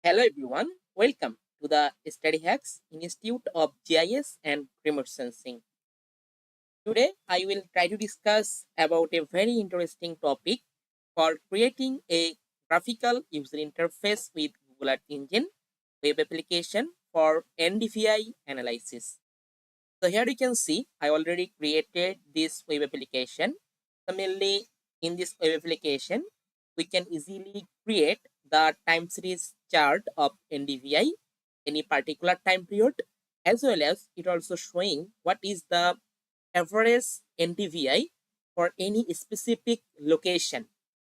Hello everyone, welcome to the Study Hacks Institute of GIS and Remote Sensing. Today I will try to discuss about a very interesting topic for creating a graphical user interface with Google Earth Engine web application for NDVI analysis. So here you can see I already created this web application. So mainly in this web application, we can easily create the time series chart of NDVI, any particular time period, as well as it also showing what is the average NDVI for any specific location.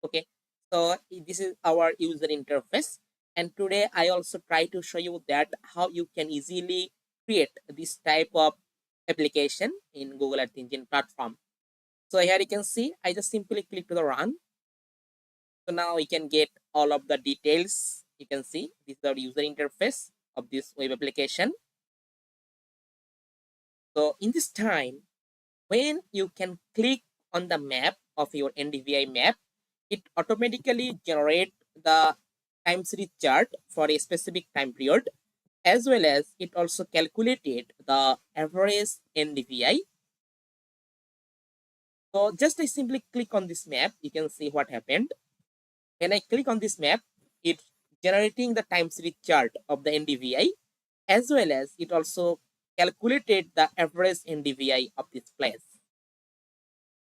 Okay, so this is our user interface. And today I also try to show you that how you can easily create this type of application in Google Earth Engine platform. So here you can see, I just simply click to the run. So now we can get all of the details. You can see this is the user interface of this web application. So in this time, when you can click on the map of your NDVI map, it automatically generates the time series chart for a specific time period, as well as it also calculated the average NDVI. So just I simply click on this map, you can see what happened. When I click on this map, it's generating the time series chart of the NDVI, as well as it also calculated the average NDVI of this place.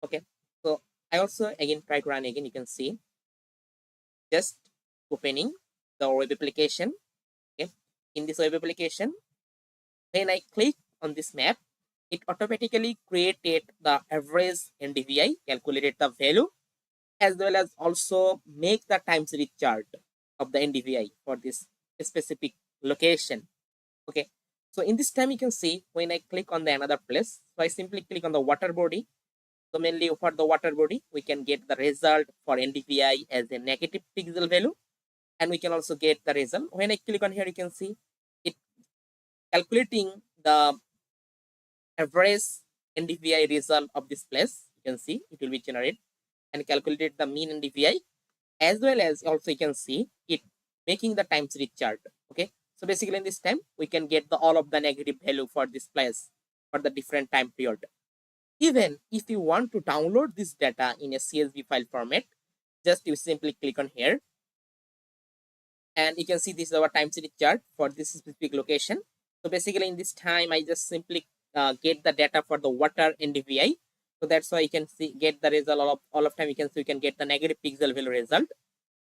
Okay, so I also again try to run again. You can see just opening the web application. Okay, in this web application, when I click on this map, it automatically created the average NDVI, calculated the value, as well as also make the time series chart of the NDVI for this specific location. Okay, so in this time you can see when I click on the another place, so I simply click on the water body. So mainly for the water body, we can get the result for NDVI as a negative pixel value, and we can also get the result. When I click on here, you can see it calculating the average NDVI result of this place. You can see it will be generated and calculated the mean NDVI, as well as also you can see it making the time series chart. Okay, so basically in this time we can get the all of the negative value for this place for the different time period. Even if you want to download this data in a CSV file format, just you simply click on here, and you can see this is our time series chart for this specific location. So basically in this time I just simply get the data for the water NDVI. So that's why you can see get the result all of time. You can see you can get the negative pixel value result.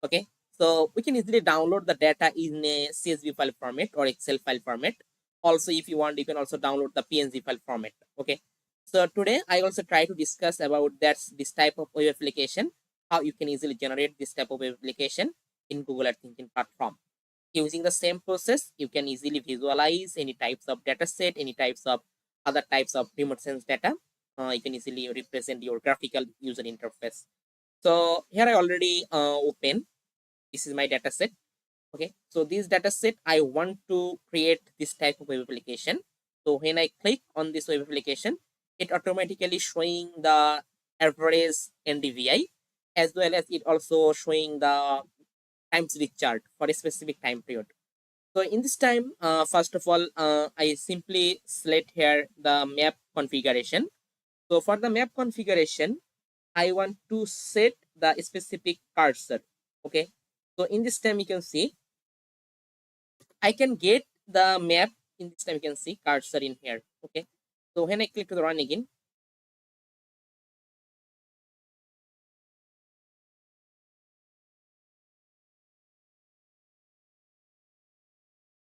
Okay, so we can easily download the data in a CSV file format or Excel file format. Also, if you want, you can also download the PNG file format. Okay, so today I also try to discuss about this type of web application, how you can easily generate this type of web application in Google Earth Engine platform. Using the same process, you can easily visualize any types of data set, any types of other types of remote sense data. You can easily represent your graphical user interface. So here I already open. This is my data set. Okay, so this data set I want to create this type of web application. So when I click on this web application, it automatically showing the average NDVI, as well as it also showing the time series chart for a specific time period. So in this time, first of all, I simply select here the map configuration. So for the map configuration, I want to set the specific cursor. Okay, so in this time you can see I can get the map. In this time you can see cursor in here. Okay, so when I click to the run again,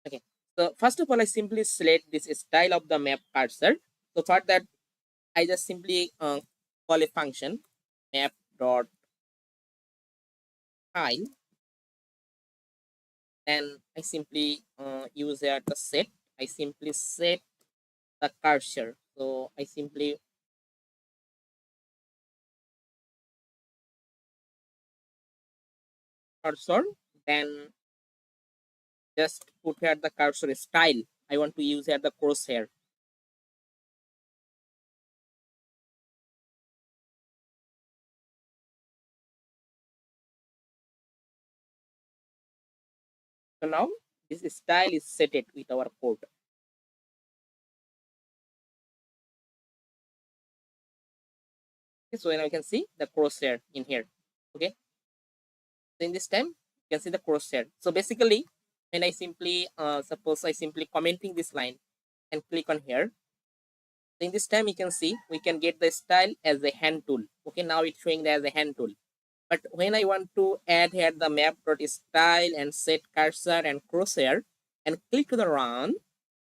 okay, so first of all I simply select this style of the map cursor. So for that I just simply call a function map dot style. Then I simply use here the set. I simply set the cursor. So I simply cursor, then just put here the cursor style. I want to use here the crosshair. So now this style is set it with our code. Okay, so now you can see the crosshair in here. Okay, so in this time you can see the crosshair. So basically, when I simply suppose I simply commenting this line and click on here, so in this time you can see we can get the style as a hand tool. Okay, now it's showing that as a hand tool. But when I want to add here the map.style and set cursor and crosshair and click to the run,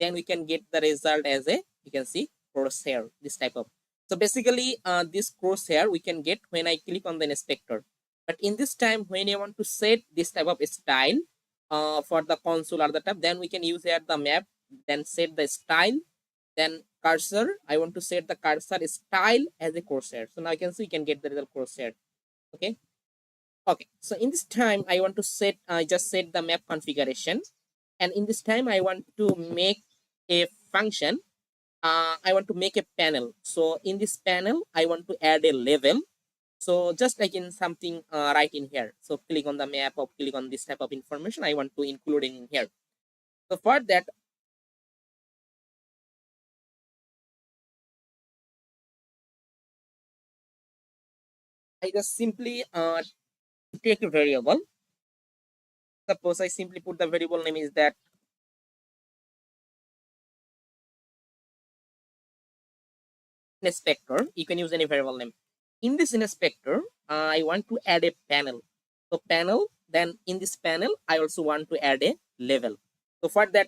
then we can get the result as a, you can see, crosshair, this type of. So basically, this crosshair we can get when I click on the inspector. But in this time, when I want to set this type of style for the console or the tab, then we can use here the map, then set the style, then cursor. I want to set the cursor style as a crosshair. So now you can see you can get the result crosshair. Okay. Okay, so in this time, I want to set, just set the map configuration. And in this time, I want to make a function. I want to make a panel. So in this panel, I want to add a level. So just like in something right in here. So click on the map or click on this type of information. I want to include in here. So for that, I just simply take a variable. Suppose I simply put the variable name is that inspector. You can use any variable name. In this inspector, I want to add a panel. So panel, then in this panel, I also want to add a level. So for that,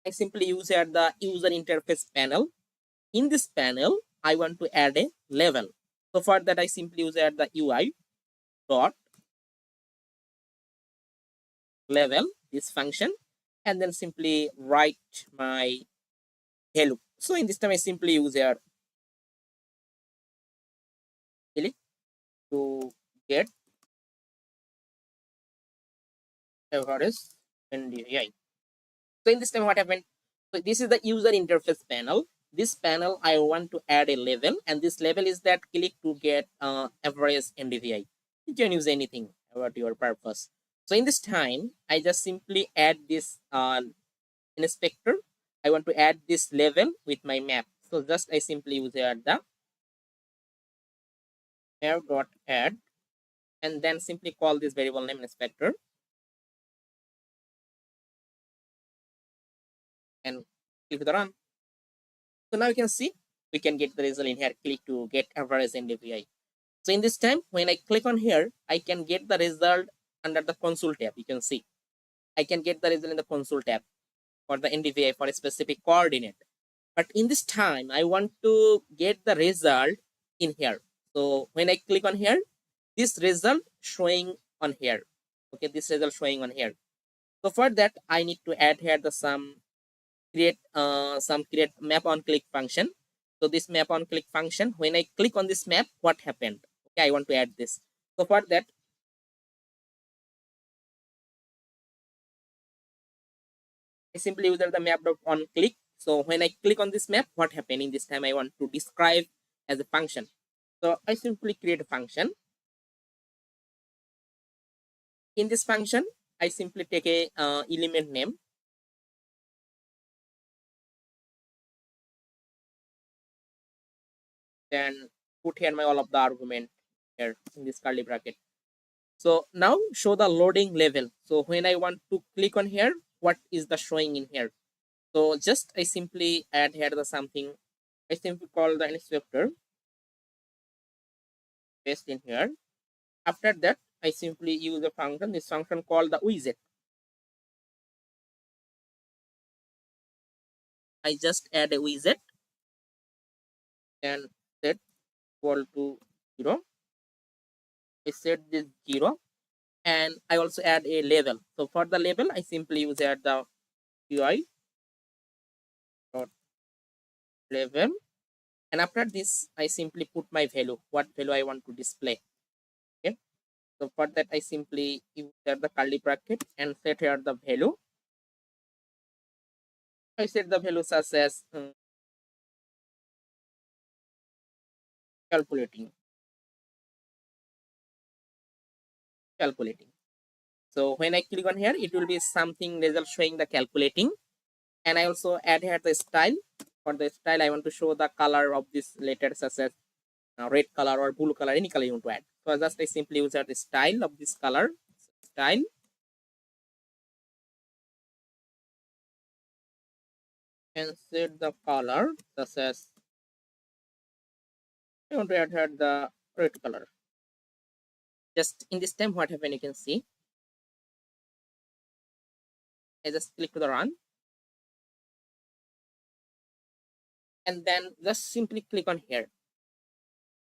I simply use here the user interface panel. In this panel, I want to add a level. So for that, I simply use here the UI dot level, this function, and then simply write my hello. So in this time, I simply use here to get average NDVI. So in this time, what happened? So this is the user interface panel. This panel, I want to add a level, and this level is that click to get average NDVI. You can use anything about your purpose. So in this time, I just simply add this inspector. I want to add this level with my map. So just I simply use here the map.add and then simply call this variable name inspector and click the run. So now you can see we can get the result in here. Click to get average NDVI. So in this time, when I click on here, I can get the result under the console tab. You can see I can get the result in the console tab for the NDVI for a specific coordinate. But in this time, I want to get the result in here. So when I click on here, this result showing on here. Okay, this result showing on here. So for that, I need to add here the some create map on click function. So this map on click function, when I click on this map, what happened? Okay, I want to add this. So for that, I simply use the map on click. So when I click on this map, what happened in this time? I want to describe as a function. So I simply create a function. In this function, I simply take a element name. Then put here my all of the argument here in this curly bracket. So now show the loading level. So when I want to click on here, what is the showing in here? So just I simply add here the something. I simply call the inspector, paste in here. After that, I simply use a function. This function called the widget. I just add a widget and set equal to 0. I set this 0 and I also add a label. So for the label, I simply use add the UI dot label. And after this, I simply put my value, what value I want to display. Okay. So for that, I simply use the curly bracket and set here the value. I set the value such as calculating. calculating. So when I click on here, it will be something result showing the calculating. And I also add here the style. For the style, I want to show the color of this letter, such as red color or blue color, any color you want to add. So just I simply use the style of this color, style. And set the color, such as I want to add here the red color. Just in this time, what happened, you can see. I just click to the run. And then just simply click on here.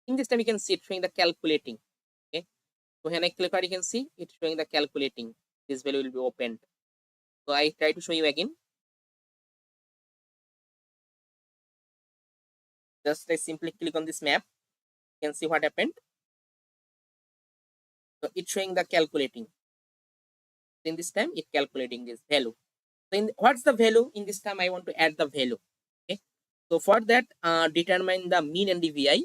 In this time, you can see it showing the calculating. Okay. So when I click on, you can see it's showing the calculating. This value will be opened. So I try to show you again. Just I simply click on this map. You can see what happened. So it's showing the calculating. In this time, it's calculating this value. So what's the value? In this time, I want to add the value. Okay. So for that, determine the mean NDVI,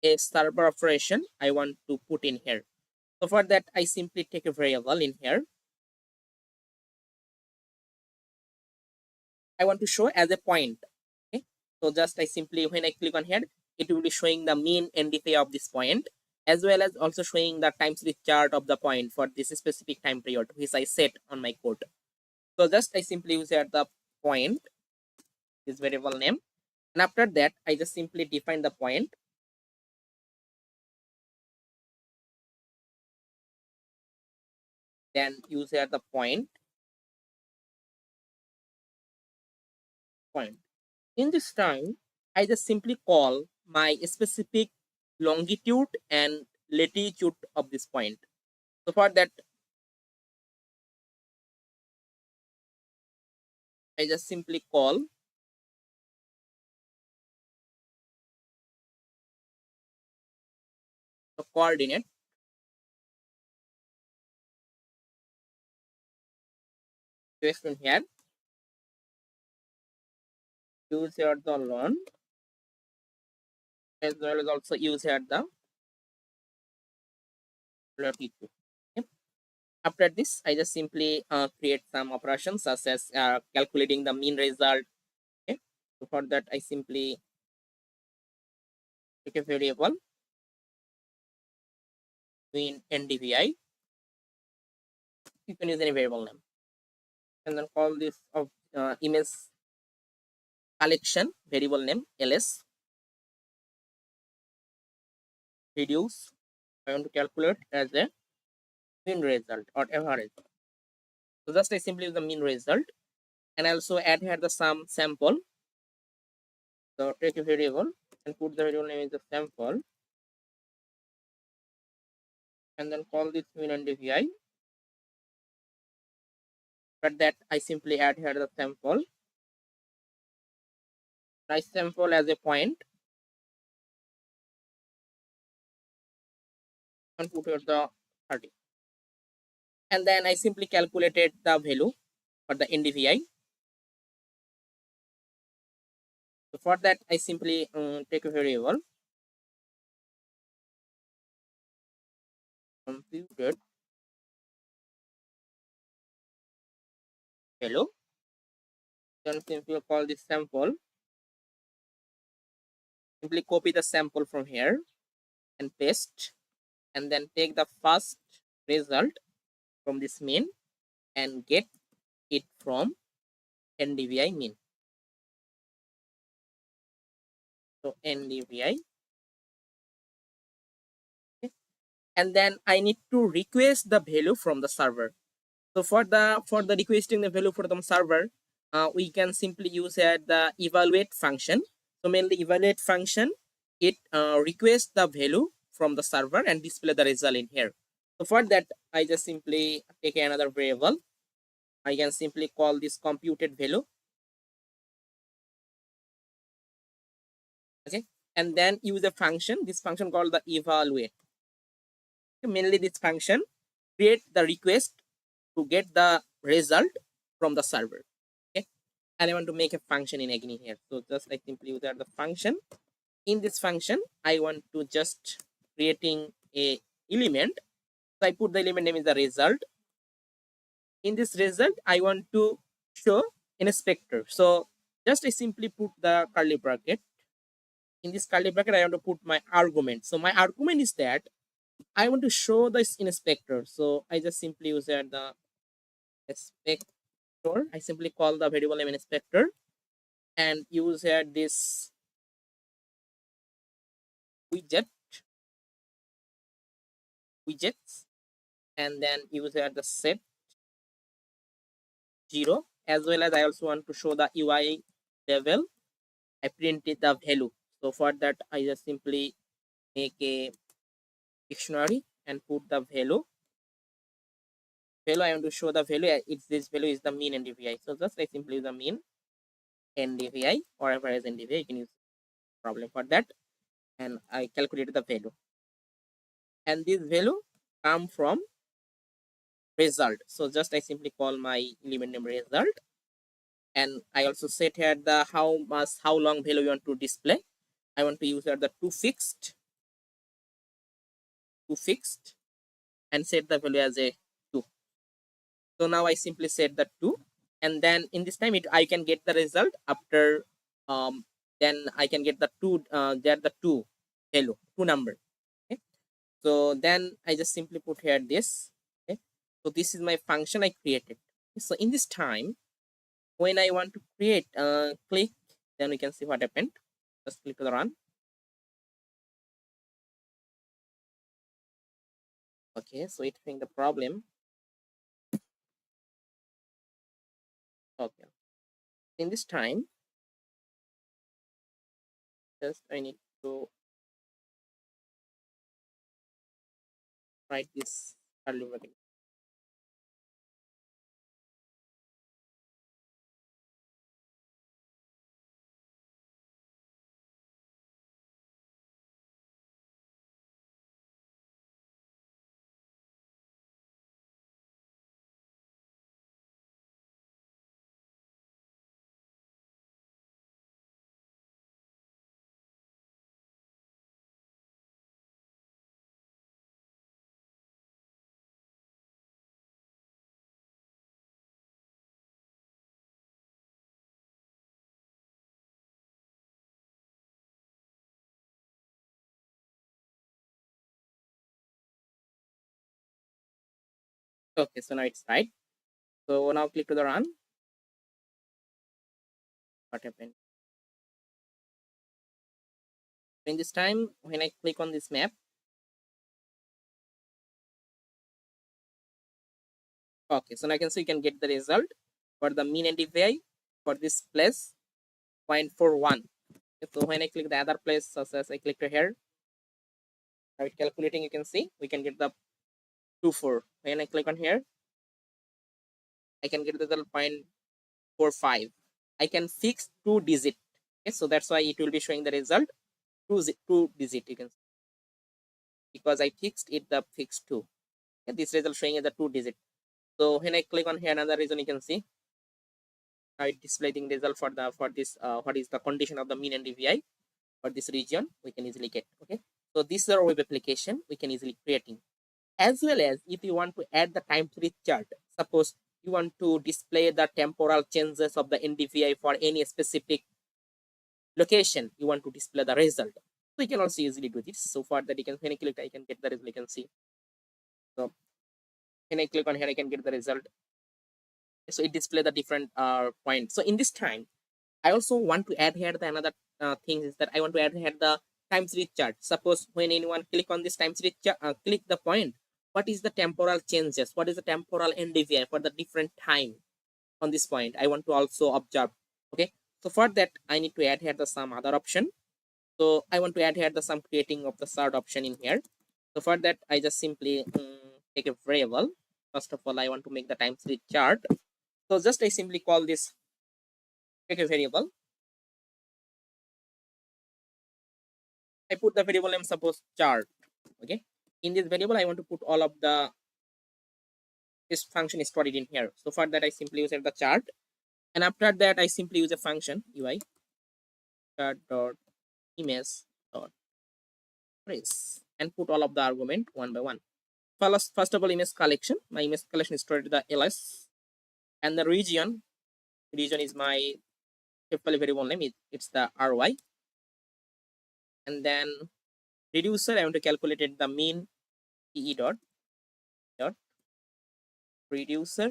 a server operation I want to put in here. So for that, I simply take a variable in here. I want to show as a point. Okay. So just I simply, when I click on here, it will be showing the mean NDVI of this point, as well as also showing the time series chart of the point for this specific time period, which I set on my code. So just I simply use here the point, this variable name. And after that, I just simply define the point. Then use here the point. In this time, I just simply call my specific longitude and latitude of this point. So for that, I just simply call the coordinate. Paste in here. Use here the lon, as well as also use here the latitude. Okay. After this, I just simply create some operations, such as calculating the mean result. Okay. So for that, I simply take a variable mean NDVI. You can use any variable name, and then call this of image collection variable name ls. Reduce, I want to calculate as a mean result or average. So just I simply use the mean result, and also add here the some sample. So take a variable and put the variable name as the sample, and then call this mean NDVI. But that I simply add here the sample. I sample as a point and put here the 30. And then I simply calculated the value for the NDVI. So for that, I simply take a variable computed value. Then simply call this sample. Simply copy the sample from here and paste, and then take the first result from this mean and get it from NDVI mean. So NDVI. Okay. And then I need to request the value from the server. So for the requesting the value from the server, we can simply use the evaluate function. So mainly evaluate function, it requests the value from the server and display the result in here. So for that, I just simply take another variable. I can simply call this computed value. Okay, and then use a function. This function called the evaluate. Okay, mainly this function create the request to get the result from the server. Okay, and I want to make a function in again here. So just I simply use the function. In this function, I want to just creating a element So I put the element name is the result. In this result, I want to show inspector. So just I simply put the curly bracket. In this curly bracket, I want to put my argument. So my argument is that I want to show this inspector. So I just simply use the inspector. I simply call the variable name inspector and use here this widgets, and then use here the set 0, as well as I also want to show the UI level. I printed the value. So for that, I just simply make a dictionary and put the value. I want to show the value. It's this value is the mean NDVI. So just I simply use the mean NDVI or average NDVI. You can use problem for that, and I calculated the value. And this value come from result. So just I simply call my element name result, and I also set here the how long value you want to display. I want to use here the to fixed, and set the value as a 2. So now I simply set the 2, and then in this time I can get the result after then I can get the 2 there the 2 value 2 number. Okay, so then I just simply put here this. Okay, so this is my function I created. So in this time, when I want to create click, then we can see what happened. Just click to the run. Okay, so it's showing the problem. Okay, in this time, just I need to write this early bracket. Okay, so now it's right. So now click to the run. What happened? In this time, when I click on this map, okay, so now I can see you can get the result for the mean NDVI for this place 0.41. So when I click the other place, such as I click to here, right calculating, you can see we can get the 24. When I click on here, I can get the result 0.45. I can fix 2 digit. Okay, so that's why it will be showing the result 2 digit. You can see because I fixed it the fixed 2. Okay, this result showing as the 2 digit. So when I click on here, another reason you can see it displaying result for this what is the condition of the mean NDVI for this region. We can easily get. Okay, so this is our web application we can easily creating. As well as if you want to add the time series chart, suppose you want to display the temporal changes of the NDVI for any specific location, you want to display the result. So you can also easily do this. So for that, you can when I click, I can get the result. You can see. So when I click on here, I can get the result. So it display the different points. So in this time, I also want to add here the another thing is that I want to add here the time series chart. Suppose when anyone click on this time series chart, click the point. What is the temporal changes? What is the temporal NDVI for the different time on this point? I want to also observe. Okay. So for that, I need to add here the some other option. So I want to add here the some creating of the third option in here. So for that, I just simply take a variable. First of all, I want to make the time series chart. So just I simply call this take a variable. I put the variable name suppose chart. Okay. In this variable, I want to put all of this function is stored in here. So for that, I simply use the chart. And after that, I simply use a function UI chart dot image dot trace and put all of the argument one by one. first of all, image collection. My image collection is stored in the ls, and the region is my typical variable name. It's the ry, and then reducer. I want to calculate it the mean dot reducer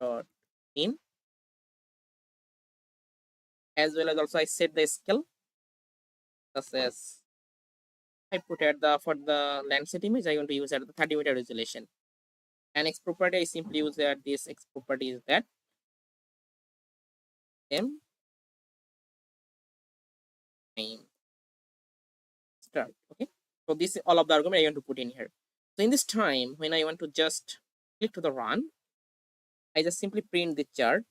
dot mean, as well as also I set the scale such as I put at the for the Landsat image I want to use at the 30-meter resolution. And X property I simply use that this X property is that m time start. Okay, so this is all of the argument I want to put in here. So in this time when I want to just click to the run, I just simply print the chart.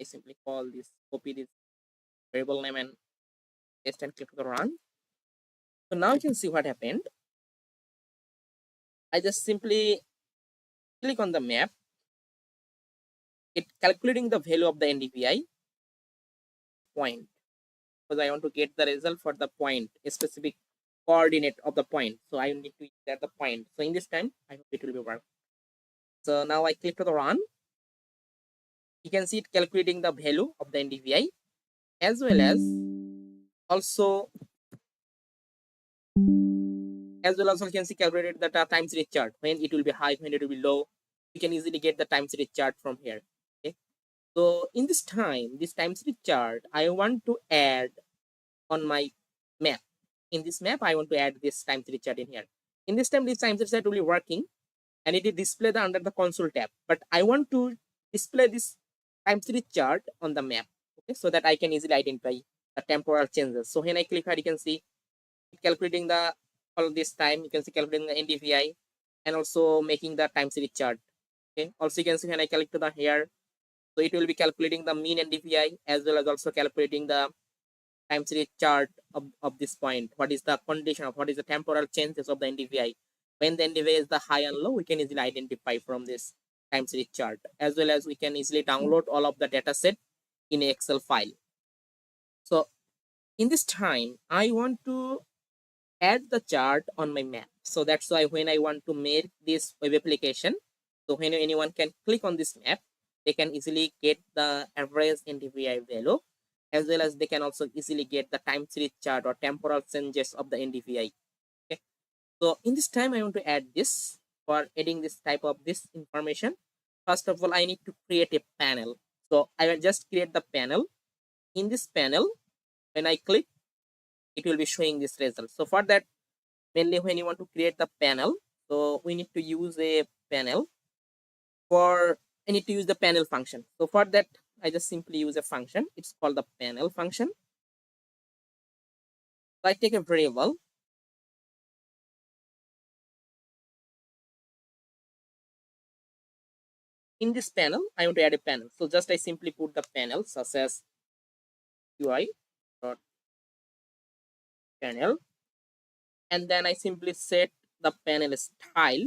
I simply call this, copy this variable name and paste and click to the run. So now you can see what happened. I just simply click on the map. It calculating the value of the NDVI point, because I want to get the result for the point, a specific coordinate of the point. So I need to use the point. So in this time, I hope it will be work. So now I click to the run. You can see it calculating the value of the NDVI, as well as also you can see calculated the time series chart, when it will be high, when it will be low. You can easily get the time series chart from here. Okay. So in this time series chart, I want to add on my map. In this map, I want to add this time series chart in here. In this time series chart will be working, and it is displayed under the console tab. But I want to display this time series chart on the map, okay, so that I can easily identify the temporal changes. So when I click here, you can see calculating the all this time. You can see calculating the NDVI and also making the time series chart. Okay. Also, you can see when I click to the here, so it will be calculating the mean NDVI as well as also calculating the time series chart of this point. What is the condition of what is the temporal changes of the NDVI? When the NDVI is the high and low, we can easily identify from this time series chart, as well as we can easily download all of the data set in an Excel file. So in this time, I want to add the chart on my map. So that's why when I want to make this web application, so when anyone can click on this map, they can easily get the average NDVI value, as well as they can also easily get the time series chart or temporal changes of the NDVI. Okay. So in this time, I want to add this. For adding this type of this information, first of all, I need to create a panel. So I will just create the panel. In this panel, when I click, it will be showing this result. So for that, mainly when you want to create the panel, so we need to use a panel. I need to use the panel function. So for that, I just simply use a function. It's called the panel function. So I take a variable. In this panel, I want to add a panel. So just I simply put the panel such as UI dot panel, and then I simply set the panel style.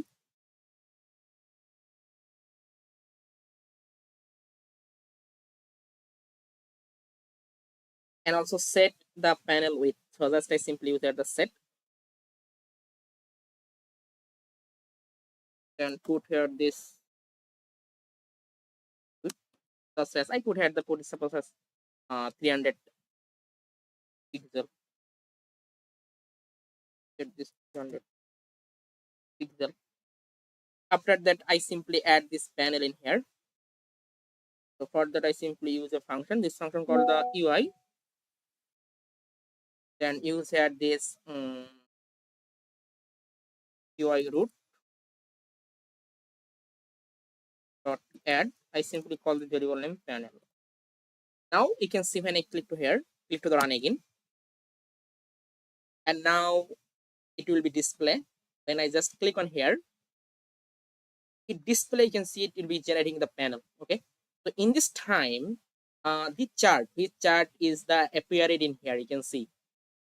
And also set the panel width. So just I simply use the set and put here this. Such as I put here the code suppose as 300 pixel. Set this 300 pixel. After that, I simply add this panel in here. So for that, I simply use a function. This function called the UI. Then use here this UI root dot add. I simply call the variable name panel. Now you can see when I click to here, click to the run again, and now it will be display. When I just click on here, it display. You can see it will be generating the panel. Okay. So in this time, the chart, which chart is the appeared in here? You can see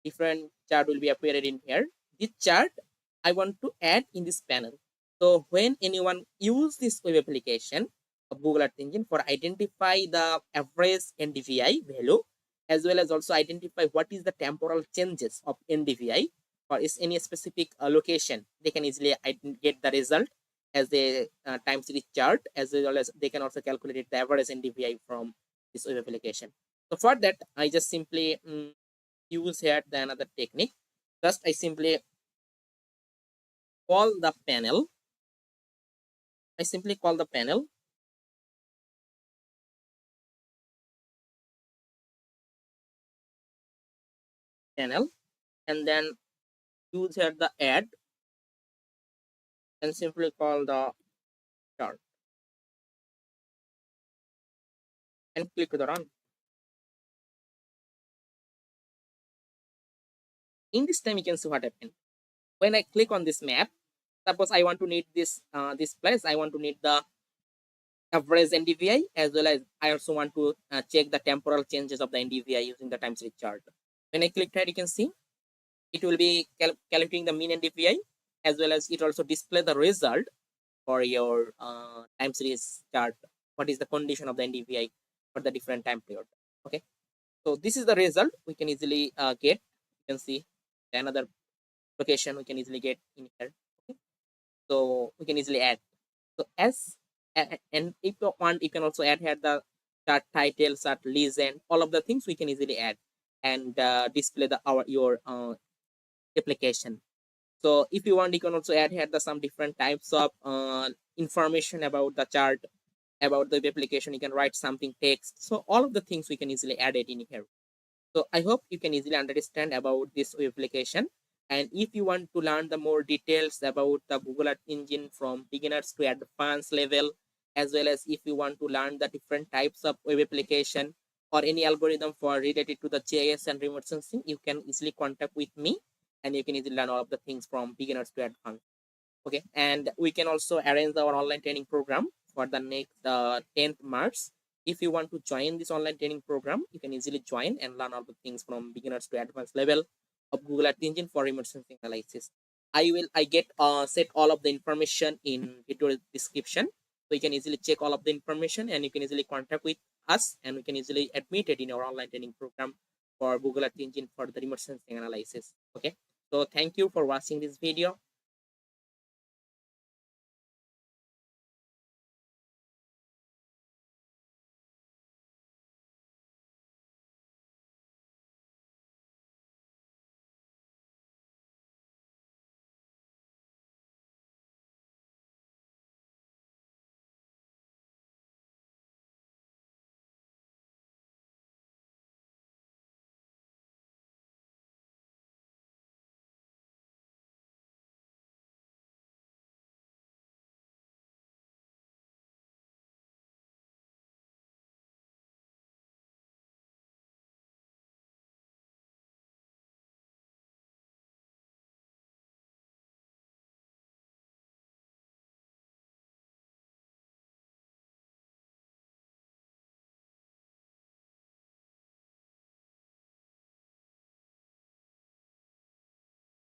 different chart will be appeared in here. This chart I want to add in this panel. So when anyone use this web application of Google Earth Engine for identify the average NDVI value, as well as also identify what is the temporal changes of NDVI or is any specific location, they can easily get the result as a time series chart, as well as they can also calculate the average NDVI from this web application. So for that, I just simply use here the another technique. First, I simply call the panel. I simply call the panel and then use here the add and simply call the chart and click the run. In this time, you can see what happened. When I click on this map, suppose I want to need this place, I want to need the average NDVI, as well as I also want to check the temporal changes of the NDVI using the time series chart. When I click here, you can see it will be calculating the mean NDVI, as well as it also display the result for your time series chart. What is the condition of the NDVI for the different time period? Okay, so this is the result we can easily get. You can see another location we can easily get in here. Okay, so we can easily add. So as and if you want, you can also add here the chart title, chart legend, all of the things we can easily add and display the your application. So if you want, you can also add here the some different types of information about the chart, about the application. You can write something text. So all of the things we can easily add it in here. So I hope you can easily understand about this web application. And if you want to learn the more details about the Google Earth Engine from beginners to advanced level, as well as if you want to learn the different types of web application or any algorithm for related to the GIS and remote sensing, you can easily contact with me and you can easily learn all of the things from beginners to advanced. Okay, and we can also arrange our online training program for the next 10th March. If you want to join this online training program, you can easily join and learn all the things from beginners to advanced level of Google Earth Engine for remote sensing analysis. I get set all of the information in video description, so you can easily check all of the information and you can easily contact with us and we can easily admit it in our online training program for Google Earth Engine for the remote sensing analysis. Okay, so thank you for watching this video.